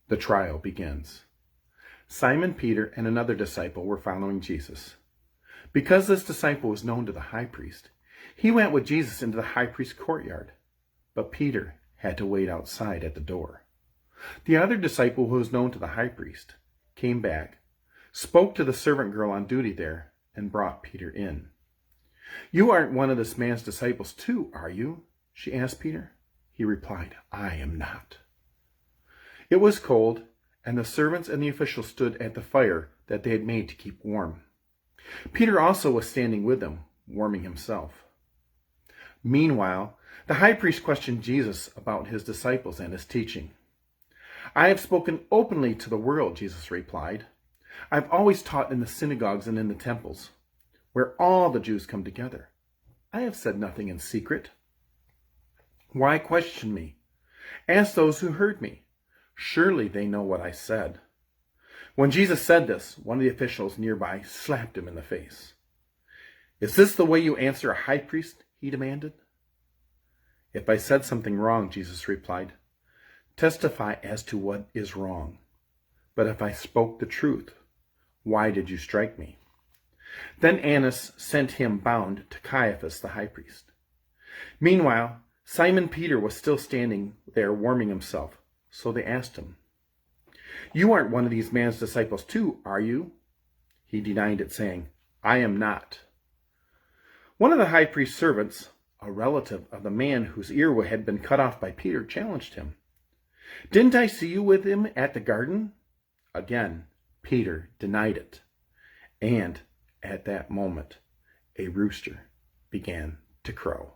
The trial begins. Simon Peter and another disciple were following Jesus. Because this disciple was known to the high priest, he went with Jesus into the high priest's courtyard. But Peter had to wait outside at the door. The other disciple, who was known to the high priest, came back, spoke to the servant girl on duty there, and brought Peter in. "You aren't one of this man's disciples too, are you?" she asked Peter. He replied, "I am not." It was cold, and the servants and the officials stood at the fire that they had made to keep warm. Peter also was standing with them, warming himself. Meanwhile, the high priest questioned Jesus about his disciples and his teaching. "I have spoken openly to the world," Jesus replied. "I've always taught in the synagogues and in the temples, where all the Jews come together. I have said nothing in secret. Why question me? Ask those who heard me. Surely they know what I said." When Jesus said this, one of the officials nearby slapped him in the face. "Is this the way you answer a high priest?" he demanded. "If I said something wrong," Jesus replied, "testify as to what is wrong. But if I spoke the truth, why did you strike me?" Then Annas sent him bound to Caiaphas the high priest. Meanwhile, Simon Peter was still standing there warming himself, so they asked him, "You aren't one of these man's disciples too, are you?" He denied it, saying, "I am not." One of the high priest's servants, a relative of the man whose ear had been cut off by Peter, challenged him. "Didn't I see you with him at the garden?" Again, Peter denied it. And at that moment, a rooster began to crow.